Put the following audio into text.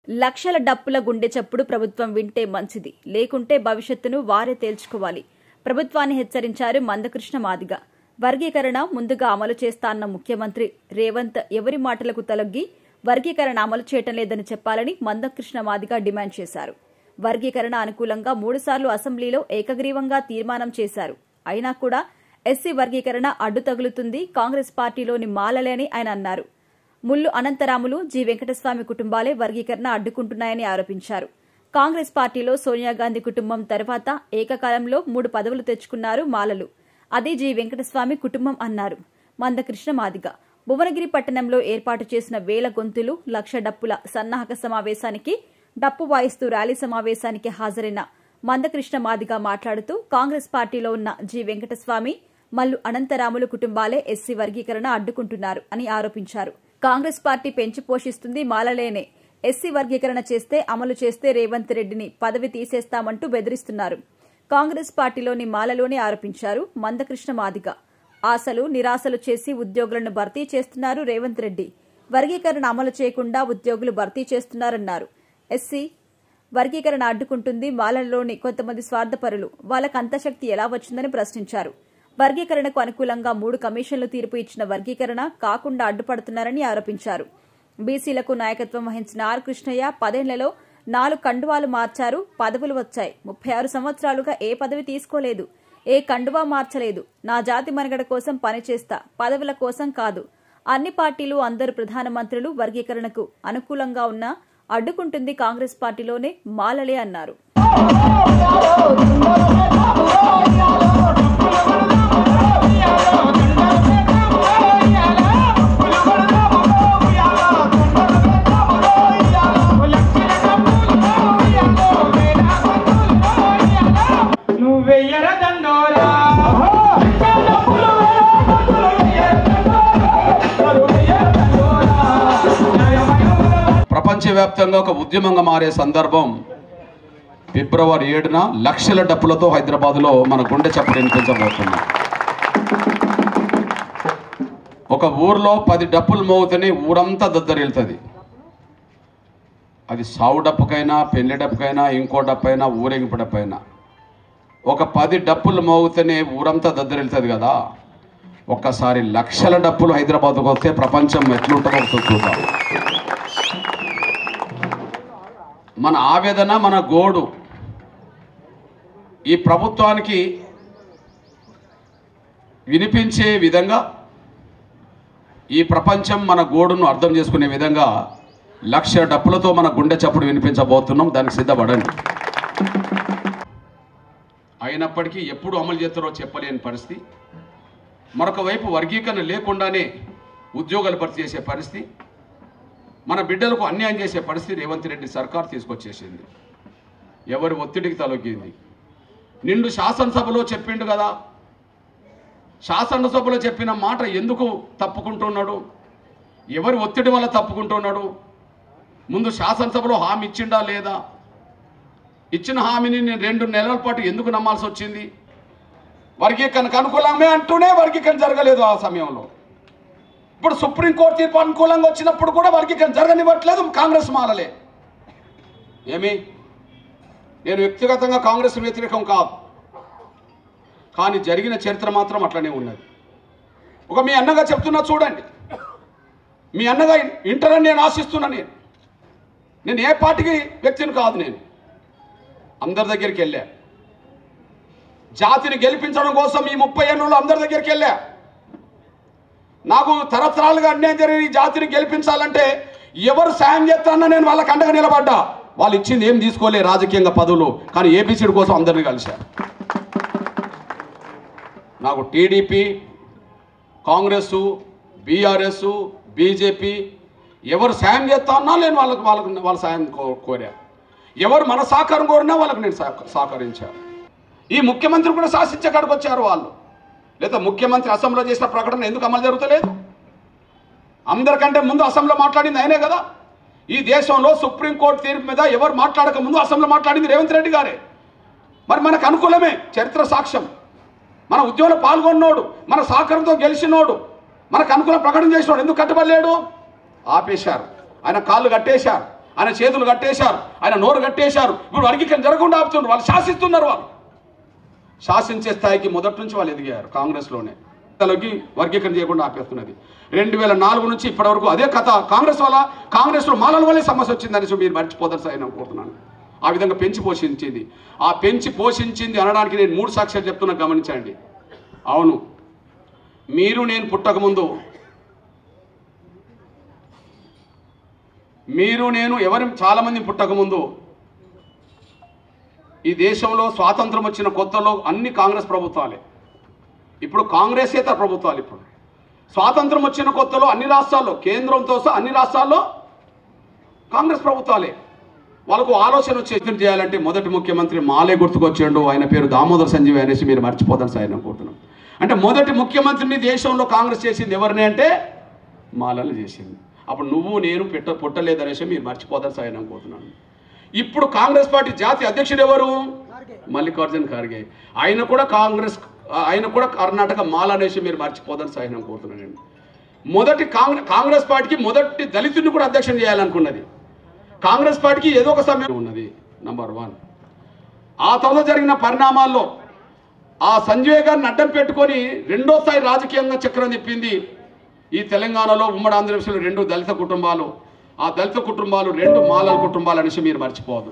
లక్షల డప్పుల గుండె చప్పుడు ప్రభుత్వం వింటే మంచిది, లేకుంటే భవిష్యత్తును వారే తేల్చుకోవాలి. ప్రభుత్వాన్ని హెచ్చరించారు మందకృష్ణ మాదిగ. వర్గీకరణ ముందుగా అమలు చేస్తాన్న ముఖ్యమంత్రి రేవంత్ ఎవరి మాటలకు తలొగ్గి వర్గీకరణ అమలు చేయటం లేదని చెప్పాలని మందకృష్ణ మాదిగ డిమాండ్ చేశారు. వర్గీకరణ అనుకూలంగా 3 సార్లు అసెంబ్లీలో ఏకగ్రీవంగా తీర్మానం చేశారు. అయినా కూడా ఎస్సీ వర్గీకరణ అడ్డు తగులుతుంది కాంగ్రెస్ పార్టీలోని మాలలే అని ఆయన అన్నారు. ముల్లు అనంతరాములు, జి వెంకటస్వామి కుటుంబాలే వర్గీకరణ అడ్డుకుంటున్నాయని ఆరోపించారు. కాంగ్రెస్ పార్టీలో సోనియాగాంధీ కుటుంబం తర్వాత ఏకకాలంలో 3 పదవులు తెచ్చుకున్నారు మాలలు. అది జి వెంకటస్వామి కుటుంబం అన్నారు మందకృష్ణ మాదిగ. భువనగిరి పట్టణంలో ఏర్పాటు చేసిన వేల గొంతులు, లక్ష డప్పుల సన్నాహక సమావేశానికి, డప్పు వాయిస్తూ ర్యాలీ సమావేశానికి హాజరైన మందకృష్ణ మాదిగ మాట్లాడుతూ కాంగ్రెస్ పార్టీలో ఉన్న జి వెంకటస్వామి, మల్లు అనంతరాములు కుటుంబాలే ఎస్సీ వర్గీకరణ అడ్డుకుంటున్నారు అని ఆరోపించారు. కాంగ్రెస్ పార్టీ పెంచి పోషిస్తుంది మాలలేనే. ఎస్సీ వర్గీకరణ చేస్తే, అమలు చేస్తే రేవంత్ రెడ్డిని పదవి తీసేస్తామంటూ బెదిరిస్తున్నారు కాంగ్రెస్ పార్టీలోని మాలలోని ఆరోపించారు మందకృష్ణ మాదిగ. ఆశలు నిరాశలు చేసి ఉద్యోగులను భర్తీ చేస్తున్నారు రేవంత్ రెడ్డి. వర్గీకరణ అమలు చేయకుండా ఉద్యోగులు భర్తీ చేస్తున్నారన్నారు. ఎస్సీ వర్గీకరణ అడ్డుకుంటుంది మాలలోని కొంతమంది స్వార్థపరులు. వాళ్ళకు అంత శక్తి ఎలా వచ్చిందని ప్రశ్నించారు. వర్గీకరణకు అనుకూలంగా 3 కమిషన్లు తీర్పు ఇచ్చిన వర్గీకరణ కాకుండా అడ్డుపడుతున్నారని ఆరోపించారు. బీసీలకు నాయకత్వం వహించిన ఆర్ కృష్ణయ్య 10 ఏళ్లలో 4 కండువాలు మార్చారు, పదవులు వచ్చాయి. 36 సంవత్సరాలుగా ఏ పదవి తీసుకోలేదు, ఏ కండువా మార్చలేదు. నా జాతి మనుగడ కోసం పనిచేస్తా, పదవుల కోసం కాదు. అన్ని పార్టీలు, అందరు ప్రధానమంత్రులు వర్గీకరణకు అనుకూలంగా ఉన్నా అడ్డుకుంటుంది కాంగ్రెస్ పార్టీలోనే మాలలే అన్నారు. ప్రపంచవ్యాప్తంగా ఒక ఉద్యమంగా మారే సందర్భం ఫిబ్రవరి 7న లక్షల డప్పులతో హైదరాబాద్లో మన గుండె చప్పుడు వినిపించబోతున్నాం. ఒక ఊర్లో 10 డప్పులు మోగుతూనే ఊరంతా దద్దరిల్తుంది. అది సావు డప్పుకైనా, పెళ్లి డప్పుకైనా, ఇంకో డప్పైనా, ఊరేగింపు డప్పైనా ఒక 10 డప్పులు మోగుతూనే ఊరంతా దద్దరిల్తుంది కదా. ఒక్కసారి లక్షల డప్పులు హైదరాబాద్కు వస్తే ప్రపంచం ఎట్లుంటుందో చూద్దాం. మన ఆవేదన, మన గోడు ఈ ప్రభుత్వానికి వినిపించే విధంగా, ఈ ప్రపంచం మన గోడును అర్థం చేసుకునే విధంగా లక్ష డప్పులతో మన గుండె చప్పుడు వినిపించబోతున్నాం. దానికి సిద్ధపడండి. అయినప్పటికీ ఎప్పుడు అమలు చేస్తారో చెప్పలేని పరిస్థితి. మరొక వైపు వర్గీకరణ లేకుండానే ఉద్యోగాలు భర్తీ చేసే పరిస్థితి, మన బిడ్డలకు అన్యాయం చేసే పరిస్థితి రేవంత్ రెడ్డి సర్కార్ తీసుకొచ్చేసింది. ఎవరి ఒత్తిడికి తలొగ్గింది. నిండు శాసనసభలో చెప్పిండు కదా, శాసనసభలో చెప్పిన మాట ఎందుకు తప్పుకుంటున్నాడు? ఎవరి ఒత్తిడి వల్ల తప్పుకుంటున్నాడు? ముందు శాసనసభలో హామీ ఇచ్చిండా లేదా? ఇచ్చిన హామీని నేను 2 నెలల పాటు ఎందుకు నమ్మాల్సి వచ్చింది? వర్గీకరణకు అనుకూలంగా అంటూనే వర్గీకరణ జరగలేదు ఆ సమయంలో. ఇప్పుడు సుప్రీంకోర్టు తీర్పు అనుకూలంగా వచ్చినప్పుడు కూడా వర్గీకరణ జరగనివ్వట్లేదు కాంగ్రెస్ మాలలే. ఏమి, నేను వ్యక్తిగతంగా కాంగ్రెస్ వ్యతిరేకం కాదు, కానీ జరిగిన చరిత్ర మాత్రం అట్లనే ఉన్నది. ఒక మీ అన్నగా చెప్తున్నా చూడండి. మీ అన్నగా ఇంటరని నేను ఆశిస్తున్నా. నేను ఏ పార్టీకి వ్యక్తిని కాదు. నేను అందరి దగ్గరికి వెళ్ళా. జాతిని గెలిపించడం కోసం ఈ 30 ఏళ్ళలో అందరి దగ్గరికి వెళ్ళా. నాకు తరతరాలుగా అన్యాయం జరిగిన ఈ జాతిని గెలిపించాలంటే ఎవరు సాయం చేస్తారన్నా నేను వాళ్ళకి అండగా నిలబడ్డా. వాళ్ళు ఇచ్చింది ఏం తీసుకోలే రాజకీయంగా పదవులు, కానీ ఏబిసిడి కోసం అందరినీ కలిశారు. నాకు టీడీపీ, కాంగ్రెస్, బీఆర్ఎస్, బీజేపీ ఎవరు సాయం చేస్తారన్నా నేను వాళ్ళ సాయం కోరా. ఎవరు మన సహకారం కోరినా వాళ్ళకి నేను సహకరించాను. ఈ ముఖ్యమంత్రి కూడా శాసించే కాడికి వచ్చారు వాళ్ళు. లేదా ముఖ్యమంత్రి అసెంబ్లీలో చేసిన ప్రకటన ఎందుకు అమలు జరుగుతలేదు? అందరికంటే ముందు అసెంబ్లీలో మాట్లాడింది ఆయనే కదా. ఈ దేశంలో సుప్రీంకోర్టు తీర్పు మీద ఎవరు మాట్లాడక ముందు అసెంబ్లీలో మాట్లాడింది రేవంత్ రెడ్డి గారే. మరి మనకు అనుకూలమే, చరిత్ర సాక్ష్యం. మన ఉద్యమంలో పాల్గొన్నోడు, మన సహకారంతో గెలిచినోడు, మనకు అనుకూల ప్రకటన చేసినోడు ఎందుకు కట్టుబడలేడు? ఆపేశారు. ఆయన కాళ్ళు కట్టేశారు. ఆయన చేతులు కట్టేశారు, ఆయన నోరు కట్టేశారు. ఇప్పుడు వర్గీకరణ జరగకుండా ఆపుతున్నారు. వాళ్ళు శాసిస్తున్నారు. వాళ్ళు శాసించే స్థాయికి మొదటి నుంచి వాళ్ళు ఎదిగారు. కాంగ్రెస్లోనే తలకి వర్గీకరణ చేయకుండా ఆపేస్తున్నది. 2004 నుంచి ఇప్పటి వరకు అదే కథ. కాంగ్రెస్లో మాలల వల్లే సమస్య వచ్చిందని మీరు మర్చిపోతారు సార్ అనుకుంటున్నాను. ఆ విధంగా పెంచి పోషించింది. ఆ పెంచి పోషించింది అనడానికి నేను 3 సాక్ష్యాలు చెప్తున్నా, గమనించండి. అవును, మీరు నేను పుట్టకముందు, చాలామంది పుట్టకముందు ఈ దేశంలో స్వాతంత్రం వచ్చిన కొత్తలో అన్ని కాంగ్రెస్ ప్రభుత్వాలే. ఇప్పుడు కాంగ్రెసేతర ప్రభుత్వాలు. ఇప్పుడు స్వాతంత్రం వచ్చిన కొత్తలో అన్ని రాష్ట్రాల్లో, కేంద్రంతో సహా అన్ని రాష్ట్రాల్లో కాంగ్రెస్ ప్రభుత్వాలే. వాళ్ళకు ఆలోచన వచ్చి చేయాలంటే మొదటి ముఖ్యమంత్రి మాలే గుర్తుకొచ్చాడు. ఆయన పేరు దామోదర్ సంజీవ్ అనేసి మీరు మర్చిపోతాను సార్ అనుకుంటున్నాం. అంటే మొదటి ముఖ్యమంత్రిని దేశంలో కాంగ్రెస్ చేసింది ఎవరిని అంటే మాలలు చేసింది. అప్పుడు నువ్వు నేను పుట్టలేదనేసి మీరు మర్చిపోతారు సార్ అనుకుంటున్నాను. ఇప్పుడు కాంగ్రెస్ పార్టీ జాతీయ అధ్యక్షుడు ఎవరు? మల్లికార్జున్ ఖార్గే. ఆయన కూడా కర్ణాటక మాల అనేసి మీరు మర్చిపోతారు సార్ అనుకుంటున్నాను. మొదటి కాంగ్రెస్ పార్టీకి మొదటి దళితుడిని కూడా అధ్యక్షం చేయాలనుకున్నది. కాంగ్రెస్ పార్టీకి ఏదో ఒక సమయం ఉన్నది, నంబర్ 1. ఆ తర్వాత జరిగిన పరిణామాల్లో ఆ సంజయ్ గారిని అడ్డం పెట్టుకొని రెండో స్థాయి రాజకీయంగా చక్రం తిప్పింది ఈ తెలంగాణలో. ఉమ్మడి ఆంధ్రప్రదేశ్లో 2 దళిత కుటుంబాలు, ఆ దళిత కుటుంబాలు 2 మాలల కుటుంబాలు అనేసి మీరు మర్చిపోవద్దు.